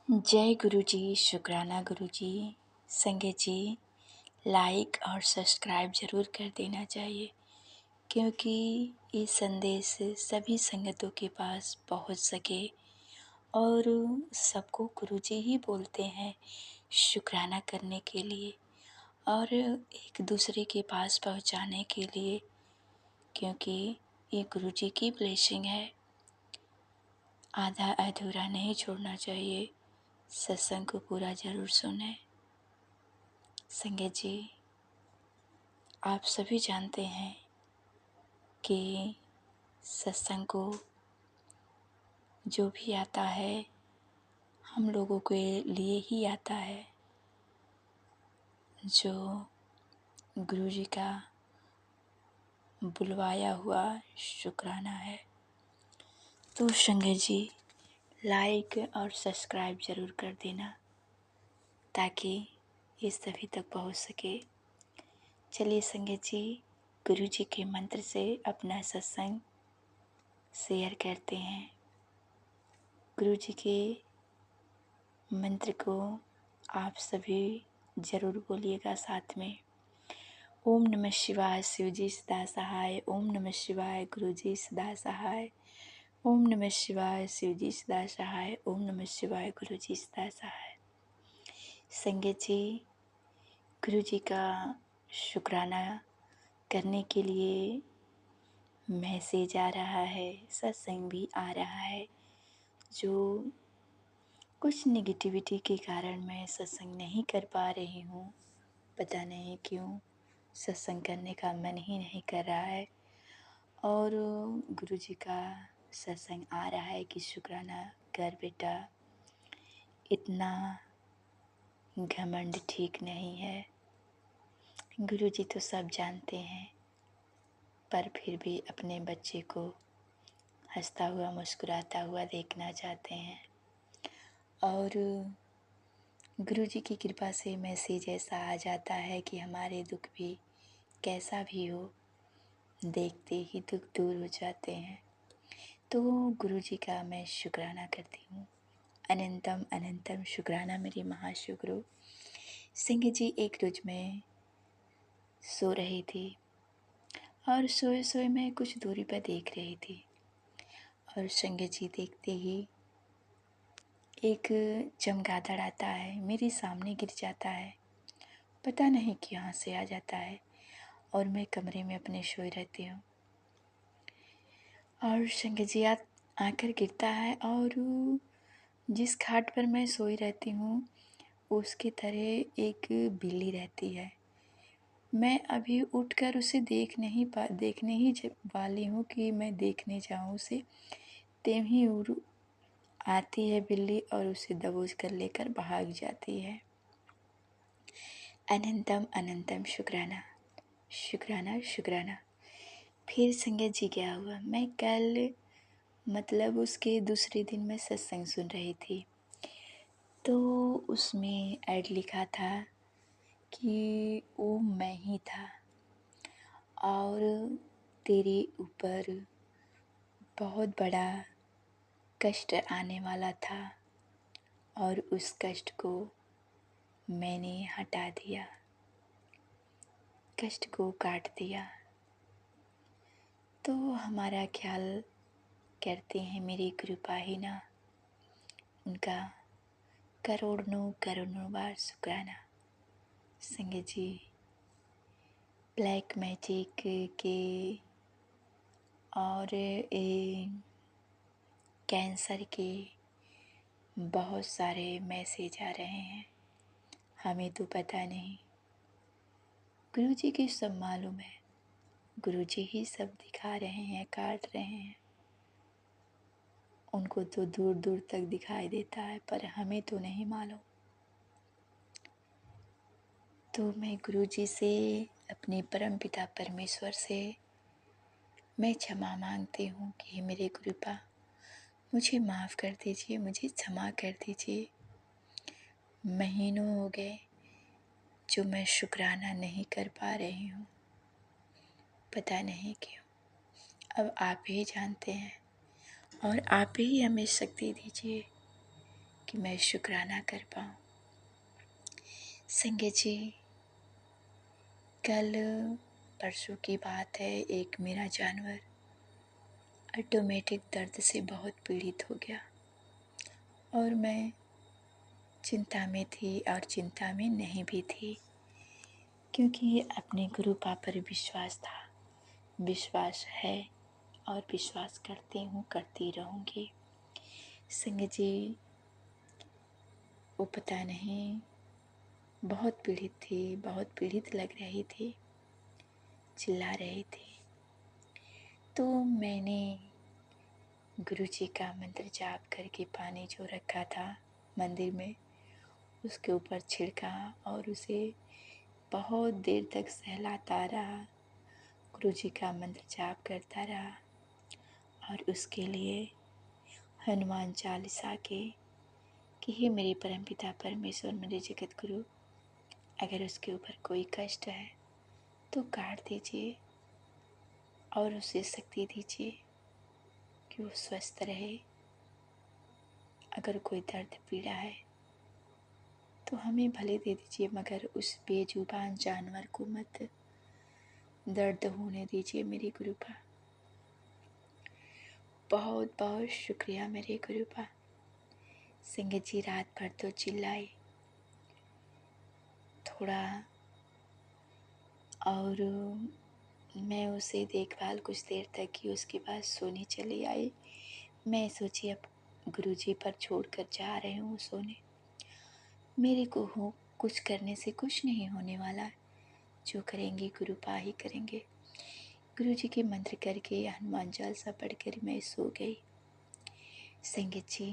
जय गुरु जी, शुक्राना गुरु जी। संगत जी, लाइक और सब्सक्राइब ज़रूर कर देना चाहिए, क्योंकि ये संदेश सभी संगतों के पास पहुंच सके। और सबको गुरु जी ही बोलते हैं शुक्राना करने के लिए और एक दूसरे के पास पहुंचाने के लिए, क्योंकि ये गुरु जी की ब्लेसिंग है। आधा अधूरा नहीं छोड़ना चाहिए। सत्संग को पूरा ज़रूर सुने। संगत जी, आप सभी जानते हैं कि सत्संग को जो भी आता है हम लोगों के लिए ही आता है, जो गुरु जी का बुलवाया हुआ शुक्राना है। तो संगत जी, लाइक और सब्सक्राइब ज़रूर कर देना ताकि ये सभी तक पहुंच सके। चलिए संगत जी, गुरु जी के मंत्र से अपना सत्संग शेयर करते हैं। गुरु जी के मंत्र को आप सभी ज़रूर बोलिएगा साथ में। ओम नमः शिवाय, शिव जी सदा सहाय। ओम नमः शिवाय, गुरु जी सदा सहाय। ओम नमः शिवाय, शिव जी सदा सहाय। ओम नमः शिवाय, गुरु जी सदा सहाय। संगत जी, गुरु जी का शुक्राना करने के लिए मैसेज आ रहा है, सत्संग भी आ रहा है। जो कुछ नेगेटिविटी के कारण मैं सत्संग नहीं कर पा रही हूँ, पता नहीं क्यों सत्संग करने का मन ही नहीं कर रहा है। और गुरु जी का सत्संग आ रहा है कि शुक्राना कर बेटा, इतना घमंड ठीक नहीं है। गुरु जी तो सब जानते हैं, पर फिर भी अपने बच्चे को हंसता हुआ मुस्कुराता हुआ देखना चाहते हैं। और गुरु जी की कृपा से मैसेज ऐसा आ जाता है कि हमारे दुख भी कैसा भी हो, देखते ही दुख दूर हो जाते हैं। तो गुरु जी का मैं शुक्राना करती हूँ। अनंतम अनंतम शुक्राना मेरे महाशिव गुरु। सिंह जी, एक रोज मैं सो रही थी और सोए सोए मैं कुछ दूरी पर देख रही थी, और सिंह जी देखते ही एक चमगादड़ आता है, मेरे सामने गिर जाता है। पता नहीं कहाँ से आ जाता है, और मैं कमरे में अपने सोई रहती हूँ और सिंह जी आकर गिरता है। और जिस खाट पर मैं सोई रहती हूँ उसकी तरह एक बिल्ली रहती है। मैं अभी उठकर उसे देखने ही वाली हूँ कि मैं देखने जाऊँ उसे, तभी आती है बिल्ली और उसे दबोच कर लेकर भाग जाती है। अनंतम अनंतम शुक्राना शुक्राना शुक्राना। फिर संगत जी क्या हुआ, मैं कल मतलब उसके दूसरे दिन मैं सत्संग सुन रही थी, तो उसमें ऐड लिखा था कि वो मैं ही था और तेरे ऊपर बहुत बड़ा कष्ट आने वाला था और उस कष्ट को मैंने हटा दिया, कष्ट को काट दिया। तो हमारा ख्याल करते हैं मेरे कृपा ही ना, उनका करोड़ों करोड़ों बार शुक्राना। संगत जी, ब्लैक मैजिक के और कैंसर के बहुत सारे मैसेज आ रहे हैं, हमें तो पता नहीं। गुरु जी की सब मालूम है, गुरु जी ही सब दिखा रहे हैं, काट रहे हैं। उनको तो दूर दूर तक दिखाई देता है, पर हमें तो नहीं मालूम। तो मैं गुरु जी से, अपने परम पिता परमेश्वर से मैं क्षमा मांगती हूँ कि मेरे गुरुपा मुझे माफ़ कर दीजिए, मुझे क्षमा कर दीजिए। महीनों हो गए जो मैं शुक्राना नहीं कर पा रही हूँ, पता नहीं क्यों। अब आप ही जानते हैं और आप ही हमें शक्ति दीजिए कि मैं शुक्राना कर पाऊँ। संगत जी, कल परसों की बात है, एक मेरा जानवर ऑटोमेटिक दर्द से बहुत पीड़ित हो गया और मैं चिंता में थी और चिंता में नहीं भी थी, क्योंकि अपने गुरु पापा पर विश्वास था, विश्वास है और विश्वास करती हूँ, करती रहूँगी। संगत जी, वो पता नहीं बहुत पीड़ित थी, बहुत पीड़ित लग रही थी, चिल्ला रही थी। तो मैंने गुरुजी का मंत्र जाप करके पानी जो रखा था मंदिर में, उसके ऊपर छिड़का और उसे बहुत देर तक सहलाता रहा, गुरुजी का मंत्र जाप करता रहा और उसके लिए हनुमान चालीसा के कि हे मेरे परमपिता परमेश्वर, मेरे जगत गुरु, अगर उसके ऊपर कोई कष्ट है तो काट दीजिए और उसे शक्ति दीजिए कि वो स्वस्थ रहे। अगर कोई दर्द पीड़ा है तो हमें भले दे दीजिए, मगर उस बेजुबान जानवर को मत दर्द होने दीजिए मेरे गुरुपा। बहुत बहुत शुक्रिया मेरे गुरुपा। संगत जी रात भर तो चिल्लाई थोड़ा, और मैं उसे देखभाल कुछ देर तक की, उसके बाद सोने चली आई। मैं सोची अब गुरुजी पर छोड़कर जा रही हूँ सोने, मेरे को हो कुछ करने से कुछ नहीं होने वाला, जो करेंगे गुरुपा ही करेंगे। गुरुजी के मंत्र करके हनुमान चालीसा पढ़कर मैं सो गई। संगत जी,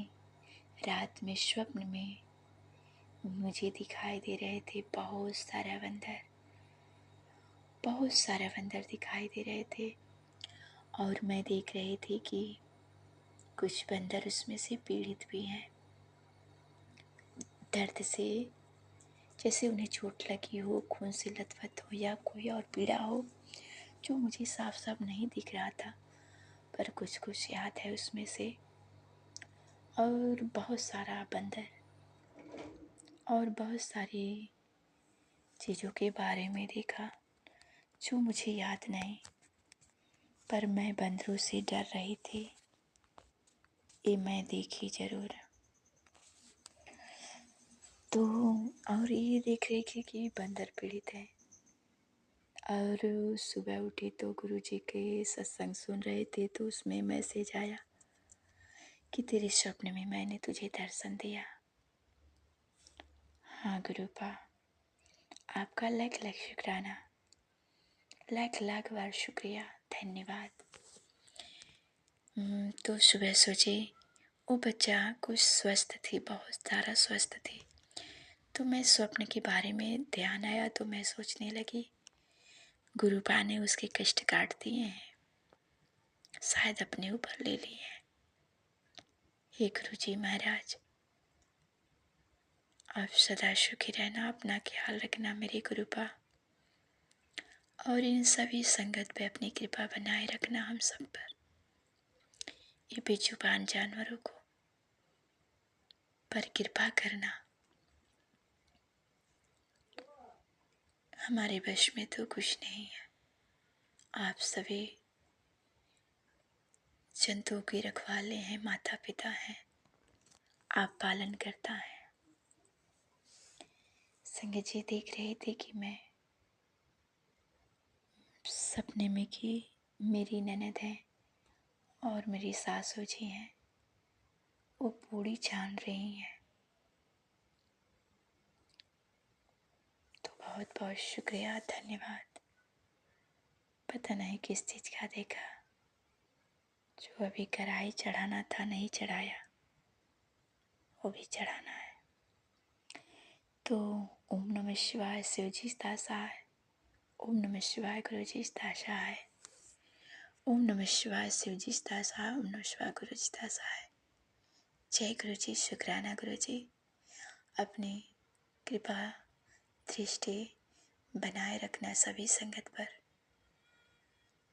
रात में स्वप्न में मुझे दिखाई दे रहे थे बहुत सारा बंदर, बहुत सारे बंदर दिखाई दे रहे थे और मैं देख रही थी कि कुछ बंदर उसमें से पीड़ित भी हैं, दर्द से, जैसे उन्हें चोट लगी हो, खून से लथपथ हो या कोई और पीड़ा हो, जो मुझे साफ साफ नहीं दिख रहा था, पर कुछ कुछ याद है उसमें से। और बहुत सारा बंदर और बहुत सारी चीज़ों के बारे में देखा जो मुझे याद नहीं, पर मैं बंदरों से डर रही थी, ये मैं देखी ज़रूर। तो और ये देख रही थी कि बंदर पीड़ित है। और सुबह उठी तो गुरुजी के सत्संग सुन रहे थे, तो उसमें मैसेज आया कि तेरे स्वप्न में मैंने तुझे दर्शन दिया। हाँ गुरुपा, आपका लाख लाख शुक्राना, लाख लाख बार शुक्रिया, धन्यवाद। तो सुबह सोचे वो बच्चा कुछ स्वस्थ थी, बहुत सारा स्वस्थ थी। तो मैं स्वप्न के बारे में ध्यान आया तो मैं सोचने लगी गुरुपा ने उसके कष्ट काट दिए हैं, शायद अपने ऊपर ले लिए हैं। हे गुरुजी महाराज, आप सदा सुखी रहना, अपना ख्याल रखना मेरे गुरुपा, और इन सभी संगत पे अपनी कृपा बनाए रखना हम सब पर। ये बेजुबान जानवरों को पर कृपा करना, हमारे वश में तो कुछ नहीं है। आप सभी जंतुओं के रखवाले हैं, माता पिता हैं, आप पालन करता है। संगत जी देख रहे थे कि मैं सपने में कि मेरी ननद है और मेरी सासू जी हैं, वो पूरी छान रही हैं। तो बहुत बहुत शुक्रिया, धन्यवाद। पता नहीं किस चीज़ का देखा, जो अभी कढ़ाई चढ़ाना था नहीं चढ़ाया, वो भी चढ़ाना है। तो ओम नमः शिवाय, शिव जी दासा है। ओम नमः शिवाय, गुरु जी दासा है। ओम नमः शिवाय, शिव जी दासा है। ओम नमः शिवाय, गुरु जी दासा है। जय गुरु जी, शुक्राना गुरु जी, अपनी कृपा दृष्टि बनाए रखना सभी संगत पर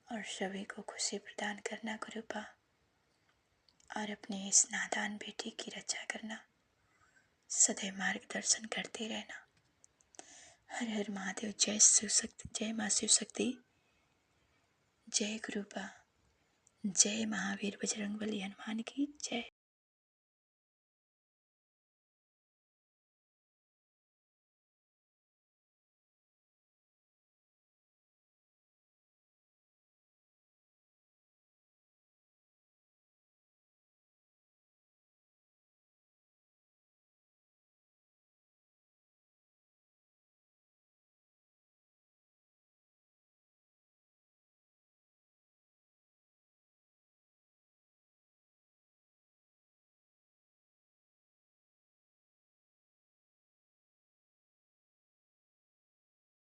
और सभी को खुशी प्रदान करना गुरुपा, और अपने इस नादान बेटी की रक्षा करना। सदैव मार्गदर्शन करते रहना। हर हर महादेव। जय शिव शक्ति, जय माँ शिव शक्ति, जय गुरुबा, जय महावीर बजरंगबली हनुमान की जय।